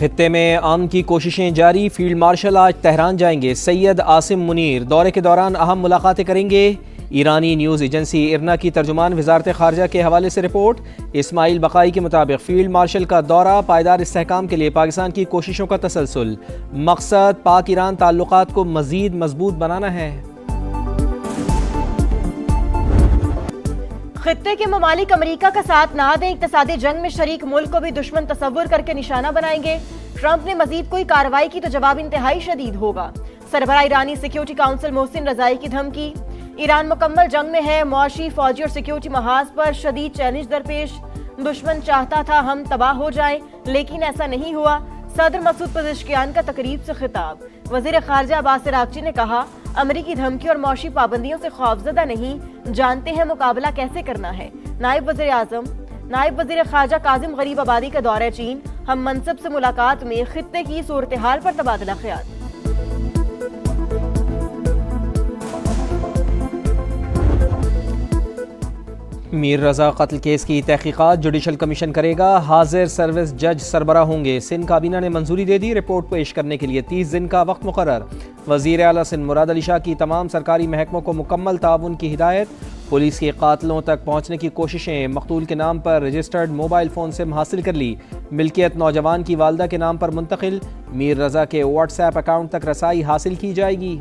خطے میں امن کی کوششیں جاری، فیلڈ مارشل آج تہران جائیں گے۔ سید عاصم منیر دورے کے دوران اہم ملاقاتیں کریں گے۔ ایرانی نیوز ایجنسی ارنا کی ترجمان وزارت خارجہ کے حوالے سے رپورٹ، اسماعیل بقائی کے مطابق فیلڈ مارشل کا دورہ پائیدار استحکام کے لیے پاکستان کی کوششوں کا تسلسل، مقصد پاک ایران تعلقات کو مزید مضبوط بنانا ہے۔ خطے کے ممالک امریکہ کا ساتھ نہ دیں، اقتصادی جنگ میں شریک ملک کو بھی دشمن تصور کر کے نشانہ بنائیں گے۔ ٹرمپ نے مزید کوئی کارروائی کی تو جواب انتہائی شدید ہوگا۔ سربراہ ایرانی سیکیورٹی کونسل محسن رضائی کی دھمکی، ایران مکمل جنگ میں ہے، معاشی، فوجی اور سیکیورٹی محاذ پر شدید چیلنج درپیش۔ دشمن چاہتا تھا ہم تباہ ہو جائیں لیکن ایسا نہیں ہوا۔ صدر مسعود پزشکیان کا تقریب سے خطاب، وزیر خارجہ عباس عراقچی نے کہا امریکی دھمکی اور معاشی پابندیوں سے خوفزدہ نہیں، جانتے ہیں مقابلہ کیسے کرنا ہے۔ نائب وزیر خارجہ کاظم غریب آبادی کا دورہ چین، ہم منصب سے ملاقات میں خطے کی صورتحال پر تبادلہ خیال۔ میر رضا قتل کیس کی تحقیقات جوڈیشل کمیشن کرے گا، حاضر سروس جج سربراہ ہوں گے۔ سندھ کابینہ نے منظوری دے دی، رپورٹ پیش کرنے کے لیے 30 دن کا وقت مقرر۔ وزیر اعلیٰ سندھ مراد علی شاہ کی تمام سرکاری محکموں کو مکمل تعاون کی ہدایت۔ پولیس کے قاتلوں تک پہنچنے کی کوششیں، مقتول کے نام پر رجسٹرڈ موبائل فون سم حاصل کر لی، ملکیت نوجوان کی والدہ کے نام پر منتقل۔ میر رضا کے واٹس ایپ اکاؤنٹ تک رسائی حاصل کی جائے گی۔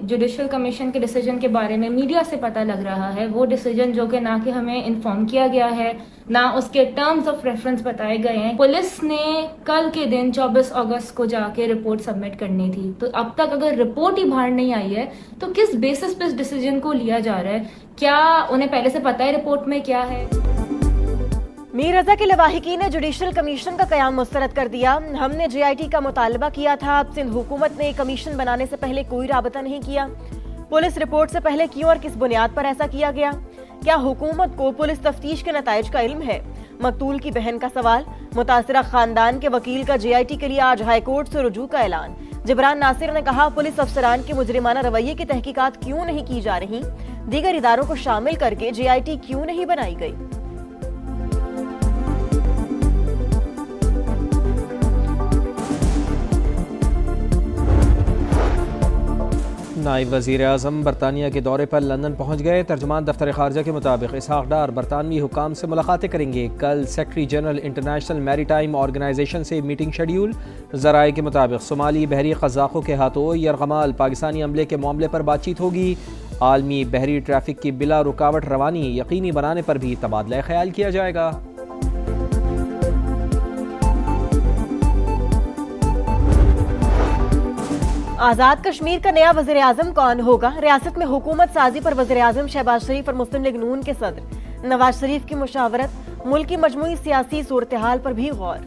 جوڈیشل کمیشن کے ڈیسیجن کے بارے میں میڈیا سے پتہ لگ رہا ہے، وہ ڈیسیجن جو کہ نہ کہ ہمیں انفارم کیا گیا ہے، نہ اس کے ٹرمز آف ریفرنس بتائے گئے ہیں۔ پولیس نے کل کے دن 24 اگست کو جا کے رپورٹ سبمٹ کرنی تھی، تو اب تک اگر رپورٹ ہی باہر نہیں آئی ہے تو کس بیسس پہ اس ڈیسیجن کو لیا جا رہا ہے؟ کیا انہیں پہلے سے پتہ ہے رپورٹ میں کیا ہے؟ میر رضا کے لواحقین نے جوڈیشل کمیشن کا قیام مسترد کر دیا۔ ہم نے جے آئی ٹی کا مطالبہ کیا تھا، اب سندھ حکومت نے کمیشن بنانے سے پہلے کوئی رابطہ نہیں کیا۔ پولیس رپورٹ سے پہلے کیوں اور کس بنیاد پر ایسا کیا گیا؟ کیا حکومت کو پولیس تفتیش کے نتائج کا علم ہے؟ مقتول کی بہن کا سوال، متاثرہ خاندان کے وکیل کا جے آئی ٹی کے لیے آج ہائی کورٹ سے رجوع کا اعلان۔ جبران ناصر نے کہا پولیس افسران کے مجرمانہ رویے کی تحقیقات کیوں نہیں کی جا رہی؟ دیگر اداروں کو شامل کر کے جے آئی ٹی کیوں نہیں بنائی گئی؟ نائب وزیر اعظم برطانیہ کے دورے پر لندن پہنچ گئے۔ ترجمان دفتر خارجہ کے مطابق اسحاق ڈار برطانوی حکام سے ملاقاتیں کریں گے۔ کل سیکرٹری جنرل انٹرنیشنل میری ٹائم آرگنائزیشن سے میٹنگ شیڈیول۔ ذرائع کے مطابق صومالی بحری قزاقوں کے ہاتھوں یرغمال پاکستانی عملے کے معاملے پر بات چیت ہوگی۔ عالمی بحری ٹریفک کی بلا رکاوٹ روانی یقینی بنانے پر بھی تبادلہ خیال کیا جائے گا۔ آزاد کشمیر کا نیا وزیر اعظم کون ہوگا؟ ریاست میں حکومت سازی پر وزیر اعظم شہباز شریف اور مسلم لیگ نون کے صدر نواز شریف کی مشاورت، ملک کی مجموعی سیاسی صورتحال پر بھی غور۔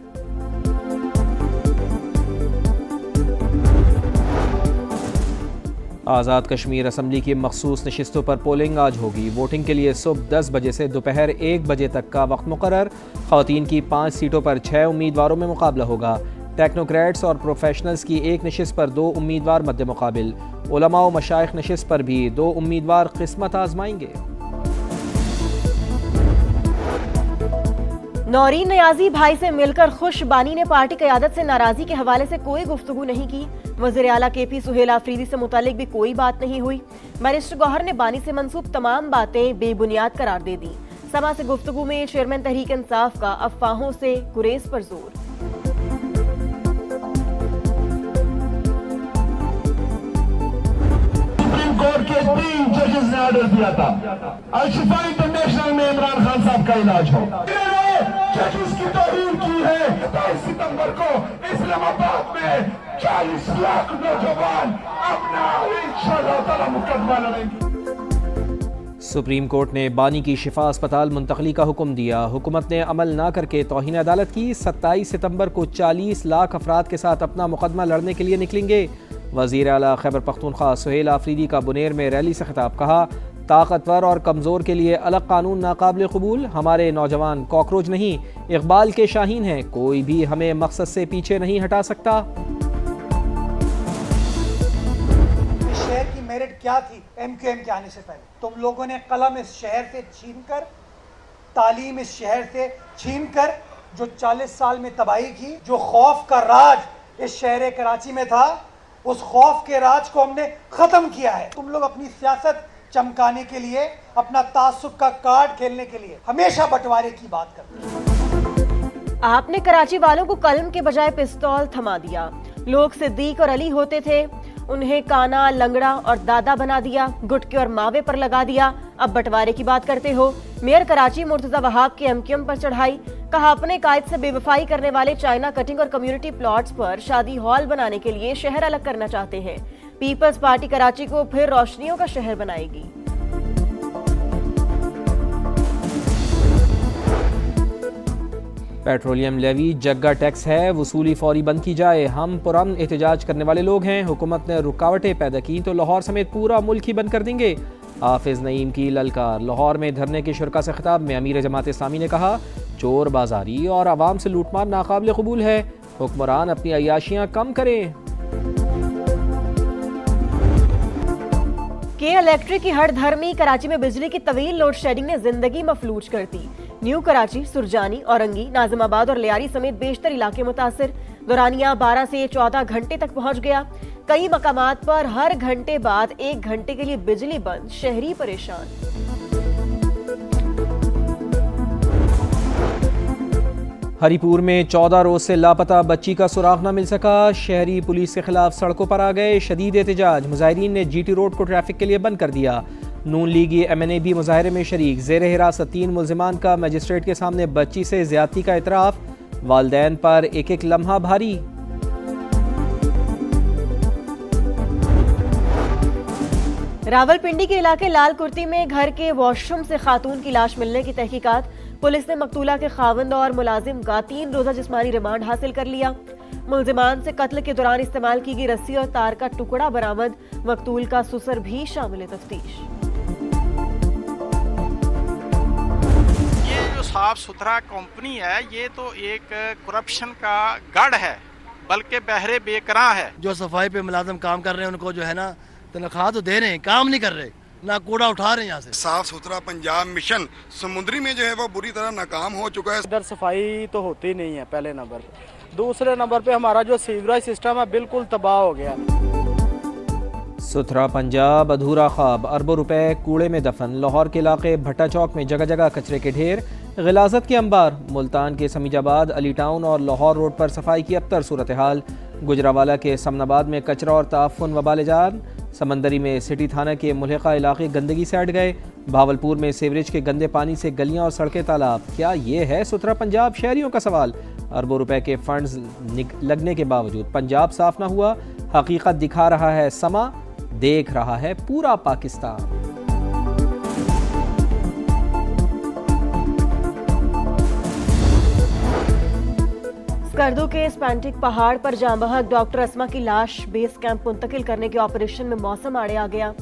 آزاد کشمیر اسمبلی کی مخصوص نشستوں پر پولنگ آج ہوگی۔ ووٹنگ کے لیے صبح 10 بجے سے دوپہر 1 بجے تک کا وقت مقرر۔ خواتین کی 5 سیٹوں پر 6 امیدواروں میں مقابلہ ہوگا۔ ٹیکنوکریٹس اور پروفیشنلز کی ایک نشست پر 2 امیدوار مد مقابل۔ علماء و مشائخ نشست پر بھی 2 امیدوار قسمت آزمائیں گے۔ نورین نیازی بھائی سے مل کر خوش، بانی نے پارٹی قیادت سے ناراضی کے حوالے سے کوئی گفتگو نہیں کی۔ وزیر اعلیٰ کے پی سہیل آفریدی سے متعلق بھی کوئی بات نہیں ہوئی۔ بیرسٹر گوہر نے بانی سے منسوب تمام باتیں بے بنیاد قرار دے دی۔ سما سے گفتگو میں چیئرمین تحریک انصاف کا افواہوں سے گریز پر زور۔ کورٹ کے 3 ججز نے آرڈر دیا تھا الشفا انٹرنیشنل میں عمران خان صاحب کا علاج ہو۔ ججز کی توہین کی ہے۔ 27 ستمبر کو اسلام آباد میں 40 لاکھ نوجوان اپنا انشاءاللہ تعالی مقدمہ لڑیں گے۔ سپریم کورٹ نے بانی کی شفا اسپتال منتقلی کا حکم دیا۔ حکومت نے عمل نہ کر کے توہین عدالت کی۔ 27 ستمبر کو 40 لاکھ افراد کے ساتھ اپنا مقدمہ لڑنے کے لیے نکلیں گے۔ وزیر اعلیٰ خیبر پختونخوا سہیل آفریدی کا بنیر میں ریلی سے خطاب، کہا طاقتور اور کمزور کے لیے الگ قانون ناقابل قبول۔ ہمارے نوجوان کاکروچ نہیں، اقبال کے شاہین ہیں، کوئی بھی ہمیں مقصد سے پیچھے نہیں ہٹا سکتا۔ शहर की मेरिट क्या थी MQM के आने से पहले? तुम लोगों ने कलम इस शहर से छीन कर, तालीम इस शहर से छीन कर, जो 40 साल में तबाही की, जो खौफ का राज इस शहर कराची में था, उस खौफ के राज को हमने खत्म किया है। तुम लोग अपनी सियासत चमकाने के लिए, अपना तासुब का कार्ड खेलने के लिए हमेशा बंटवारे की बात करते हैं। आपने कराची वालों को कलम के बजाय पिस्तौल थमा दिया। लोग सिद्दीक और अली होते थे, उन्हें काना, लंगड़ा और दादा बना दिया, गुटके और मावे पर लगा दिया। अब बंटवारे की बात करते हो। मेयर कराची मुर्तजा वहाब की MQM पर चढ़ाई। कहा अपने कायद से बेवफाई करने वाले चाइना कटिंग और कम्युनिटी प्लॉट्स पर शादी हॉल बनाने के लिए शहर अलग करना चाहते हैं। पीपल्स पार्टी कराची को फिर रोशनियों का शहर बनाएगी। पेट्रोलियम लेवी जग्गा टैक्स है, वसूली फौरी बंद की जाए। हम पुरअमन एहतजाज करने वाले लोग हैं, हुकूमत ने रुकावटें पैदा की तो लाहौर समेत पूरा मुल्क ही बंद कर देंगे। हाफिज नईम की ललकार। लाहौर में धरने के शुरका से खिताब में अमीर जमात इस्लामी ने कहा चोर बाजारी और आवाम से लूटमार नाकाबिल कबूल है, हुक्मरान अपनी अय्याशियां कम करें। के इलेक्ट्रिक की हड़धर्मी। कराची में बिजली की तवील लोड शेडिंग ने जिंदगी मफलूज कर दी। न्यू कराची, सुरजानी, औरंगी, नाजिमाबाद और लियारी समेत बेशतर इलाके मुतासिर। दुरानिया 12 से 14 घंटे तक पहुंच गया। कई मकामात पर हर घंटे बाद 1 घंटे के लिए बिजली बंद, शहरी परेशान। हरिपुर में 14 रोज से लापता बच्ची का सुराग न मिल सका। शहरी पुलिस के खिलाफ सड़कों पर आ गए। शदीद एहतजाज। मुजाहिरीन ने GT रोड को ट्रैफिक के लिए बंद कर दिया। नून लीगी MNA भी मुजाहरे में शरीक। जेर हिरासत 3 मुल्जिमान का मजिस्ट्रेट के सामने बच्ची से ज्यादती का इतराफ। वालदैन पर एक एक लम्हा भारी। रावलपिंडी के इलाके लाल कुर्ती में घर के वॉशरूम से खातून की लाश मिलने की तहकीकात। पुलिस ने मकतूला के खाविंद और मुलाजिम का 3 रोजा जिस्मानी रिमांड हासिल कर लिया। मुल्जिमान से कत्ल के दौरान इस्तेमाल की गई रस्सी और तार का टुकड़ा बरामद। मकतूल का सुसर भी शामिल तफ्तीश। ये जो साफ सुथरा कंपनी है, ये तो एक करप्शन का गढ़ है, बल्कि बहरे बेकरां है। जो सफाई पे मुलाजिम काम कर रहे हैं उनको जो है ना तनख्वाह तो दे रहे हैं, काम नहीं कर रहे, ना कूड़ा उठा रहे हैं यहाँ से। साफ सुथरा पंजाब मिशन समुद्री में जो है वो बुरी तरह नाकाम हो चुका है। इधर सफाई तो होती नहीं है पहले नंबर पे। दूसरे नंबर पे हमारा जो सीवरेज सिस्टम है बिल्कुल तबाह हो गया। सुथरा पंजाब अधूरा ख्वाब। अरबों रुपए कूड़े में दफन। लाहौर के इलाके भट्टा चौक में जगह जगह कचरे के ढेर, गिलाजत के अंबार। मुल्तान के समीजाबाद, अली टाउन और लाहौर रोड पर सफाई की अबतर सूरत हाल। गुजरावाला के समनाबाद में कचरा और ताफुन वबाल जान। समंदरी में सिटी थाना के मुल्हिका इलाके गंदगी से हट गए। भावलपुर में सीवरेज के गंदे पानी से गलियां और सड़कें तालाब। क्या ये है सुथरा पंजाब? शहरियों का सवाल। अरबों रुपए के फंड्स लगने के बावजूद पंजाब साफ न हुआ। हकीकत दिखा रहा है समा, देख रहा है पूरा पाकिस्तान। स्कर्दू के स्पेंटिक पहाड़ पर जांबहक डॉक्टर अस्मा की लाश बेस कैंप मुंतकिल करने के ऑपरेशन में मौसम आड़े आ गया।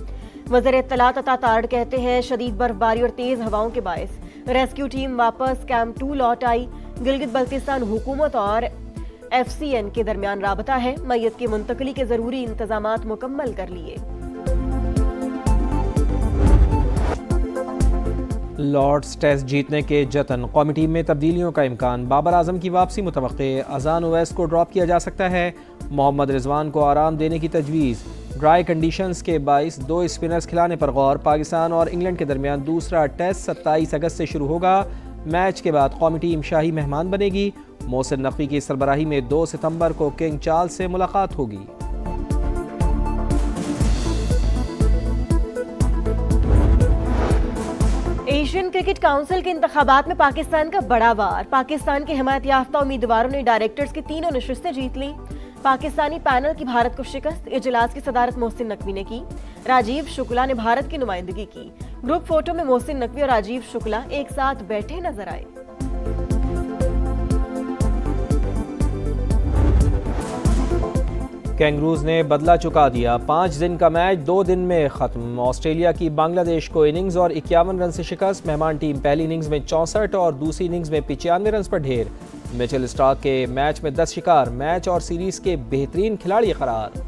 वज़ीर इत्तलात अता तारड़ कहते हैं शदीद बर्फबारी और तेज हवाओं के बायस रेस्क्यू टीम वापस कैंप 2 लौट आई। गिलगित बल्तिस्तान हुकूमत और FCN के दरमियान राबता है। मैयत की मुंतकली के जरूरी इंतजामात मुकम्मल कर लिए। लॉर्ड्स टेस्ट जीतने के जतन। कौमी टीम में तब्दीलियों का इम्कान। बाबर आजम की वापसी मुतवक्के। अजान ओवैस को ड्रॉप किया जा सकता है। मोहम्मद रिजवान को आराम देने की तजवीज़। ड्राई कंडीशंस के बाइस 2 स्पिनर्स खिलाने पर गौर। पाकिस्तान और इंग्लैंड के दरमियान दूसरा टेस्ट 27 अगस्त से शुरू होगा। मैच के बाद कौमी टीम शाही मेहमान बनेगी। मोहसिन नकवी की सरबराही में 2 सितंबर को किंग चार्ल्स से मुलाकात होगी। एशियन क्रिकेट काउंसिल के इंतखाबात में पाकिस्तान का बड़ा वार। पाकिस्तान के हिमायत याफ्ता उम्मीदवारों ने डायरेक्टर्स की 3 नशिस्तें जीत ली। पाकिस्तानी पैनल की भारत को शिकस्त। इजलास की सदारत मोहसिन नकवी ने की। राजीव शुक्ला ने भारत की नुमाइंदगी की। ग्रुप फोटो में मोहसिन नकवी और राजीव शुक्ला एक साथ बैठे नजर आए। कैंगरूज ने बदला चुका दिया। 5 दिन का मैच 2 दिन में खत्म। ऑस्ट्रेलिया की बांग्लादेश को इनिंग्स और 51 रन से शिकस्त। मेहमान टीम पहली इनिंग्स में 64 और दूसरी इनिंग्स में 95 रन पर ढेर। मिचेल स्टार्क के मैच में 10 शिकार। मैच और सीरीज के बेहतरीन खिलाड़ी करार।